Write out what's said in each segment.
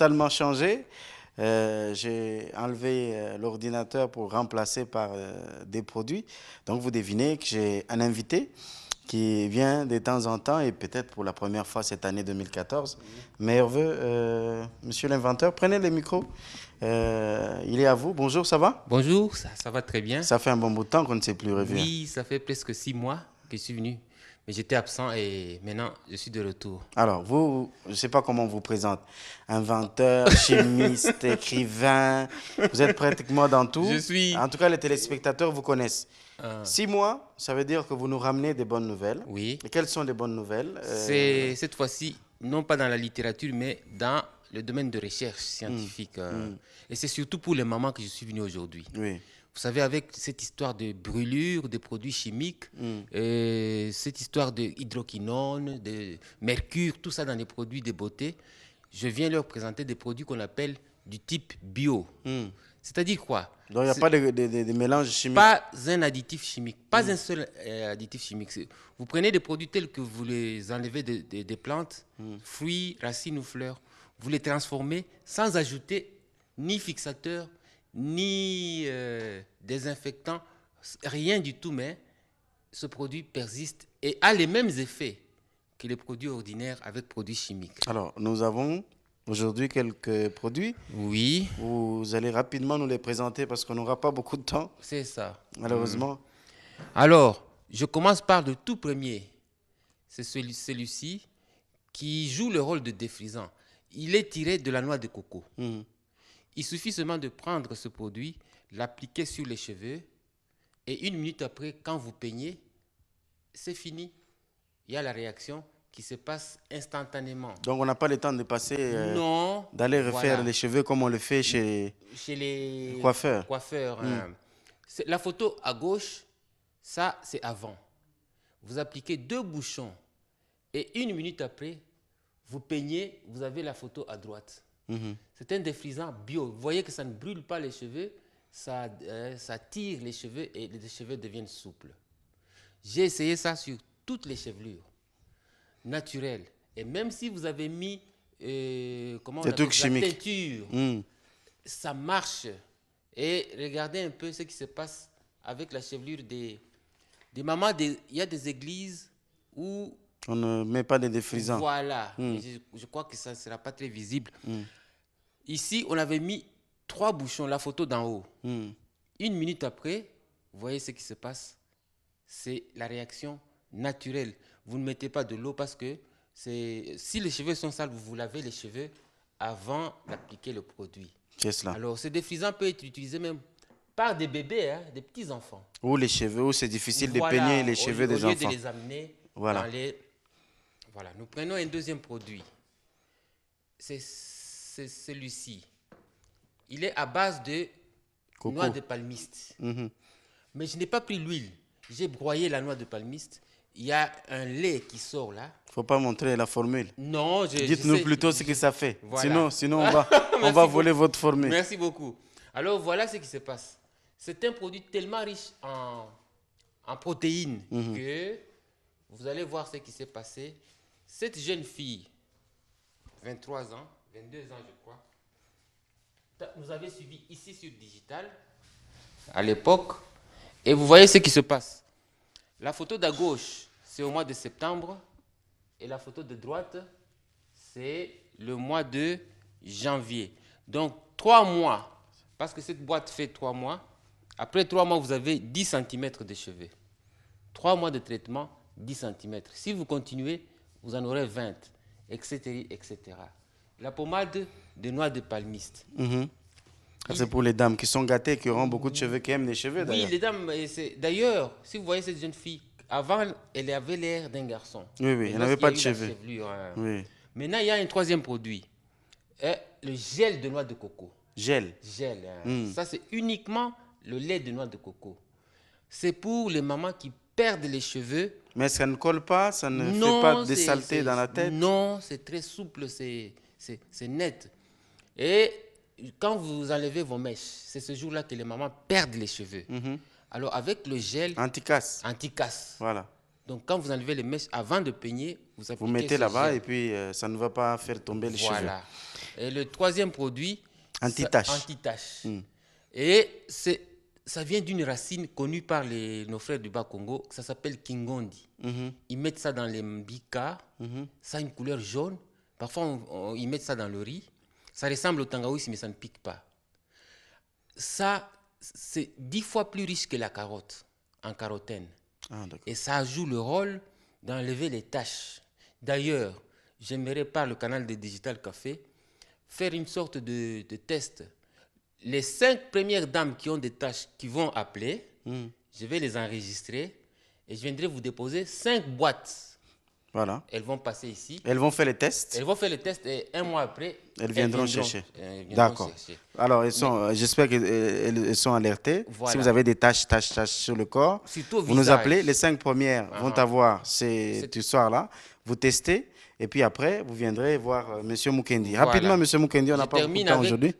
totalement changé. J'ai enlevé l'ordinateur pour remplacer par des produits. Donc, vous devinez que j'ai un invité qui vient de temps en temps et peut-être pour la première fois cette année 2014. Meilleurs vœux, monsieur l'inventeur. Prenez le micro. Il est à vous. Bonjour, ça va? Bonjour, ça va très bien. Ça fait un bon bout de temps qu'on ne s'est plus revu. Oui, ça fait presque 6 mois que je suis venu. Mais j'étais absent et maintenant je suis de retour. Alors, vous, je ne sais pas comment on vous présente. Inventeur, chimiste, écrivain. Vous êtes pratiquement dans tout. Je suis... En tout cas, les téléspectateurs vous connaissent. euh, 6 mois, ça veut dire que vous nous ramenez des bonnes nouvelles. oui, Et quelles sont les bonnes nouvelles? c'est cette fois-ci, non pas dans la littérature, mais dans le domaine de recherche scientifique. Et c'est surtout pour les mamans que je suis venu aujourd'hui. Oui. Vous savez, avec cette histoire de brûlure, de produits chimiques, cette histoire de hydroquinone, de mercure, tout ça dans les produits de beauté, je viens leur présenter des produits qu'on appelle du type bio. C'est-à-dire quoi? Donc, il n'y a pas de mélange chimique. Pas un additif chimique, pas un seul additif chimique. Vous prenez des produits tels que vous les enlevez des plantes, fruits, racines ou fleurs, vous les transformez sans ajouter ni fixateur, ni désinfectant, rien du tout, mais ce produit persiste et a les mêmes effets que les produits ordinaires avec produits chimiques. Alors, nous avons aujourd'hui quelques produits. Oui, Vous allez rapidement nous les présenter parce qu'on n'aura pas beaucoup de temps, c'est ça. malheureusement. Alors, je commence par le tout premier. C'est celui-ci qui joue le rôle de défrisant. Il est tiré de la noix de coco. Il suffit seulement de prendre ce produit, l'appliquer sur les cheveux et 1 minute après, quand vous peignez, c'est fini. Il y a la réaction qui se passe instantanément. Donc, on n'a pas le temps de passer, Non, d'aller refaire voilà. les cheveux comme on le fait chez Chez les coiffeurs. La photo à gauche, ça c'est avant. Vous appliquez 2 bouchons et 1 minute après, vous peignez, vous avez la photo à droite. C'est un défrisant bio. Vous voyez que ça ne brûle pas les cheveux, ça tire les cheveux et les cheveux deviennent souples. J'ai essayé ça sur toutes les chevelures naturelles. Et même si vous avez mis comment on Des appelle trucs ça, chimiques. teinture, ça marche. Et regardez un peu ce qui se passe avec la chevelure des mamans. Il y a des églises où... On ne met pas de défrisant. Voilà. Je crois que ça ne sera pas très visible. Ici, on avait mis 3 bouchons, la photo d'en haut. 1 minute après, vous voyez ce qui se passe. C'est la réaction naturelle. Vous ne mettez pas de l'eau parce que si les cheveux sont sales, vous lavez les cheveux avant d'appliquer le produit. C'est cela. Alors, ce défrisant peut être utilisé même par des bébés, hein, des petits-enfants. Ou les cheveux, où c'est difficile Voilà, de peigner les cheveux des au lieu enfants. de les amener Voilà. dans les... Voilà, nous prenons un deuxième produit. C'est celui-ci. Il est à base de Coco. noix de palmiste. Mais je n'ai pas pris l'huile. J'ai broyé la noix de palmiste. Il y a un lait qui sort là. Il ne faut pas montrer la formule. Non, Dites-nous plutôt ce que ça fait. Voilà. Sinon on va voler votre formule. Merci beaucoup. Alors voilà ce qui se passe. C'est un produit tellement riche en protéines que vous allez voir ce qui s'est passé. Cette jeune fille, 23 ans, 22 ans je crois, nous avait suivi ici sur Digital à l'époque. Et vous voyez ce qui se passe. La photo d'à gauche, c'est au mois de septembre. Et la photo de droite, c'est le mois de janvier. Donc, 3 mois, parce que cette boîte fait 3 mois. Après 3 mois, vous avez 10 cm de cheveux. 3 mois de traitement, 10 cm. Si vous continuez, vous en aurez 20, etc. etc. La pommade de noix de palmiste. Ça, c'est pour les dames qui sont gâtées, qui auront beaucoup de cheveux, qui aiment les cheveux Oui, d'ailleurs. les dames, d'ailleurs, si vous voyez cette jeune fille, avant, elle avait l'air d'un garçon. Oui, Et elle n'avait lorsqu'il y pas a de eu la cheveux. chevelure, Oui. Maintenant, il y a un troisième produit. Le gel de noix de coco. Gel. Gel. Ça, c'est uniquement le lait de noix de coco. C'est pour les mamans qui perdent les cheveux. Mais ça ne colle pas, ça ne fait pas des saletés dans la tête. Non, c'est très souple, c'est net. Et quand vous enlevez vos mèches, c'est ce jour-là que les mamans perdent les cheveux. Alors, avec le gel Anticasse. anti-casse, Voilà. donc quand vous enlevez les mèches avant de peigner, vous appliquez Vous mettez ce là-bas gel. et puis ça ne va pas faire tomber les cheveux. Voilà. Et le troisième produit, Anti-tache. Anti-tache. Et ça vient d'une racine connue par nos frères du Bas-Congo, ça s'appelle Kingondi. Ils mettent ça dans les mbika, ça a une couleur jaune. Parfois, ils mettent ça dans le riz. Ça ressemble au tangawizi, mais ça ne pique pas. Ça, c'est 10 fois plus riche que la carotte, en carotène. Et ça joue le rôle d'enlever les taches. D'ailleurs, j'aimerais par le canal de Digital Café faire une sorte de test. Les 5 premières dames qui ont des taches qui vont appeler, je vais les enregistrer et je viendrai vous déposer 5 boîtes. Voilà. Elles vont passer ici. Elles vont faire les tests. Elles vont faire les tests et un mois après, elles viendront chercher. D'accord. Alors, j'espère qu'elles sont alertées. Voilà. Si vous avez des taches sur le corps, vous nous appelez. Les 5 premières vont avoir cette histoire-là. Vous testez. Et puis après, vous viendrez voir M. Mukendi. Voilà. Rapidement, M. Mukendi, on n'a pas beaucoup de temps aujourd'hui.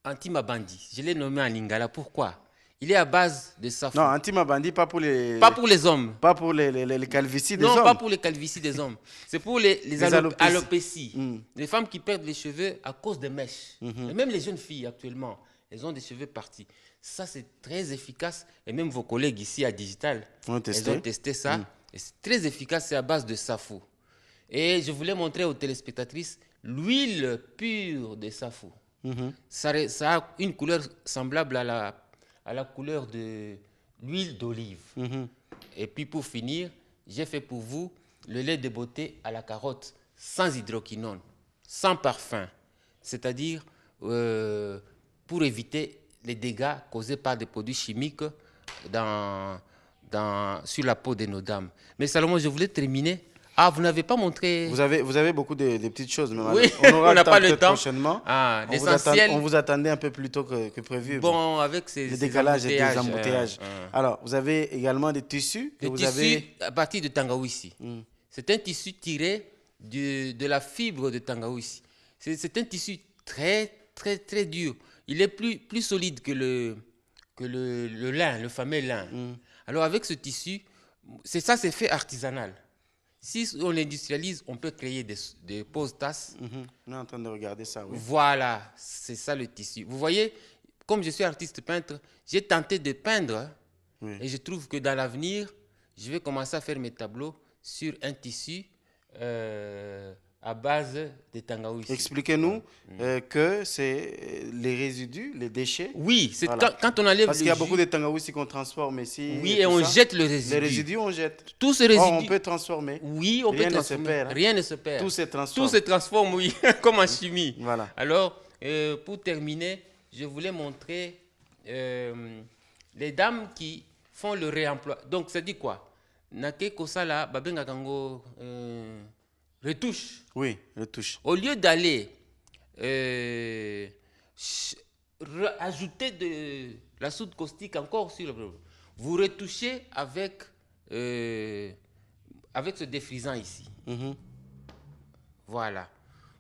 L'anti-mabandi. Je l'ai nommé en lingala. Pourquoi? Il est à base de safou. Non, anti-mabandi, pas pour les... Pas pour les hommes. Pas pour les calvities des hommes. Non, pas pour les calvities des hommes. C'est pour les alopécies. Les femmes qui perdent les cheveux à cause des mèches. Et même les jeunes filles actuellement, elles ont des cheveux partis. Ça, c'est très efficace. Et même vos collègues ici à Digital, elles ont testé ça. Et c'est très efficace, c'est à base de safou. Et je voulais montrer aux téléspectatrices l'huile pure de safou. Ça a une couleur semblable à la couleur de l'huile d'olive. Et puis pour finir, j'ai fait pour vous le lait de beauté à la carotte sans hydroquinone, sans parfum. C'est-à-dire pour éviter les dégâts causés par des produits chimiques sur la peau de nos dames. Mais Salomon, je voulais terminer. Ah, vous n'avez pas montré... Vous avez beaucoup de petites choses. Mais oui, on n'a pas le temps. Prochainement. Ah, l'essentiel... On vous attendait un peu plus tôt que prévu. Bon, avec le décalage et des embouteillages. Alors, vous avez également des tissus. À partir de tangawizi. C'est un tissu tiré de la fibre de tangawizi. C'est un tissu très, très, très dur. Il est plus solide que le lin, le fameux lin. Alors, avec ce tissu, c'est fait artisanal. Si on l'industrialise, on peut créer des poses tasses. On est en train de regarder ça, oui. Voilà, c'est ça le tissu. Vous voyez, comme je suis artiste peintre, j'ai tenté de peindre et je trouve que dans l'avenir, je vais commencer à faire mes tableaux sur un tissu à base de tangawizi. Expliquez-nous que c'est les résidus, les déchets. Oui, c'est quand on enlève parce qu'il y a beaucoup de tangawizi qu'on transforme ici. Oui, et on jette le résidu. Les résidus, on jette. Tout ce résidu. On peut transformer. Oui, on peut transformer. Rien ne se perd. Tout se transforme. Tout se transforme, oui, comme en chimie. Voilà. Alors, pour terminer, je voulais montrer les dames qui font le réemploi. Donc, ça dit quoi? Nake kosala babenga kango retouche. Oui, retouche. Au lieu d'aller ajouter de la soude caustique encore sur le produit, vous retouchez avec ce défrisant ici. Voilà.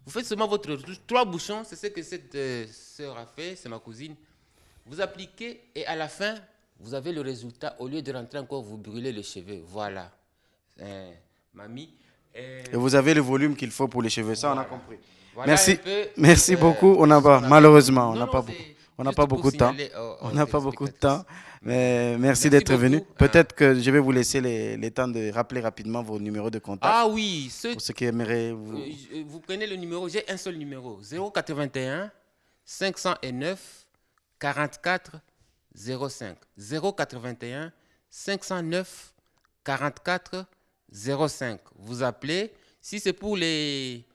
Vous faites seulement votre retouche. 3 bouchons, c'est ce que cette sœur a fait, c'est ma cousine. Vous appliquez et à la fin, vous avez le résultat. Au lieu de rentrer encore, vous brûlez les cheveux. Voilà. Mamie. Et vous avez le volume qu'il faut pour les cheveux, ça on a compris. Voilà. Merci beaucoup. On n'a pas, malheureusement, on n'a pas beaucoup de temps. On n'a pas beaucoup de temps. Mais merci d'être venu. Peut-être que je vais vous laisser les temps de rappeler rapidement vos numéros de contact. Ah oui, pour ceux qui aimeraient vous prenez le numéro, j'ai un seul numéro, 081 509 44 05. 081 509 44 05. Vous appelez. Si c'est pour les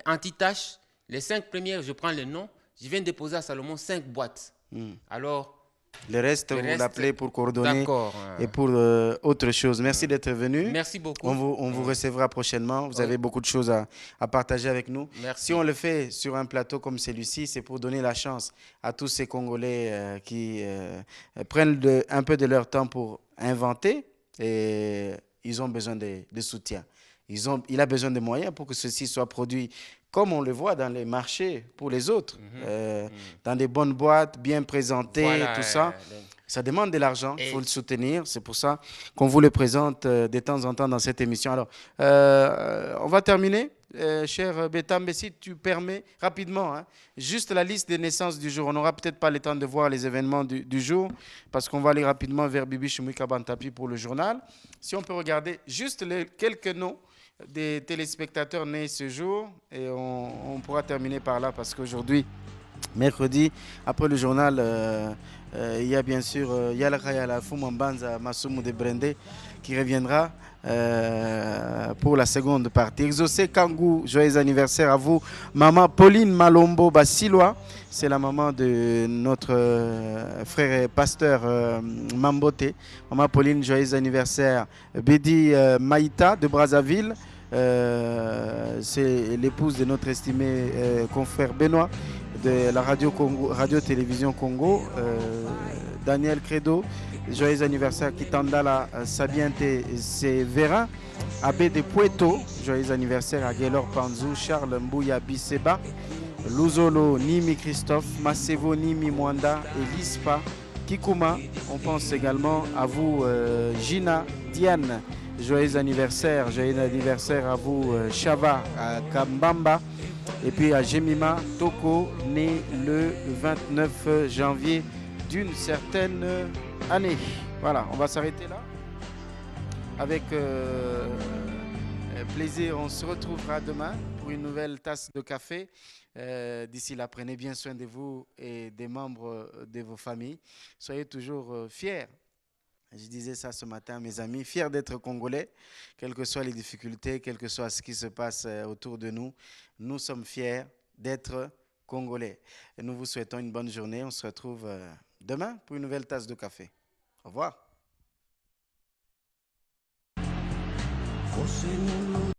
anti-taches, les 5 premières, je prends le nom. Je viens déposer à Salomon 5 boîtes. Alors, le reste, vous l'appelez pour coordonner et pour autre chose. Merci d'être venu. Merci beaucoup. On vous recevra prochainement. Vous avez beaucoup de choses à partager avec nous. Merci. Si on le fait sur un plateau comme celui-ci, c'est pour donner la chance à tous ces Congolais qui prennent un peu de leur temps pour inventer et ils ont besoin de soutien. Il a besoin de moyens pour que ceci soit produit comme on le voit dans les marchés pour les autres, dans des bonnes boîtes, bien présentées, voilà, tout ça. Ça demande de l'argent, il faut le soutenir. C'est pour ça qu'on vous le présente de temps en temps dans cette émission. Alors, on va terminer. cher Betambe, si tu permets rapidement, hein, juste la liste des naissances du jour. On n'aura peut-être pas le temps de voir les événements du jour parce qu'on va aller rapidement vers Bibi Chimoui Bantapi pour le journal. Si on peut regarder juste quelques noms des téléspectateurs nés ce jour et on pourra terminer par là parce qu'aujourd'hui, mercredi, après le journal, il y a bien sûr Yala Kayala Fumambanza Masumu de Brende qui reviendra pour la seconde partie. Exaucé Kangou, joyeux anniversaire à vous. Maman Pauline Malombo Basiloa, c'est la maman de notre frère et pasteur Mambote. Maman Pauline, joyeux anniversaire. Bédi Maïta de Brazzaville. C'est l'épouse de notre estimé confrère Benoît de la Radio-Télévision Congo, Daniel Credo, joyeux anniversaire Kitandala Sabiente Severa, Abbé de Pueto, joyeux anniversaire à Gaylor Panzou, Charles Mbouya Biseba, Luzolo Nimi Christophe, Masevo Nimi Mwanda, Elispa, Kikuma. On pense également à vous Gina Diane. Joyeux anniversaire à vous Chava à Kambamba et puis à Jemima Toko, né le 29 janvier d'une certaine année. Voilà, on va s'arrêter là. Avec plaisir, on se retrouvera demain pour une nouvelle tasse de café. D'ici là, prenez bien soin de vous et des membres de vos familles. Soyez toujours fiers. Je disais ça ce matin à mes amis, fiers d'être Congolais, quelles que soient les difficultés, quel que soit ce qui se passe autour de nous, nous sommes fiers d'être Congolais. Et nous vous souhaitons une bonne journée. On se retrouve demain pour une nouvelle tasse de café. Au revoir.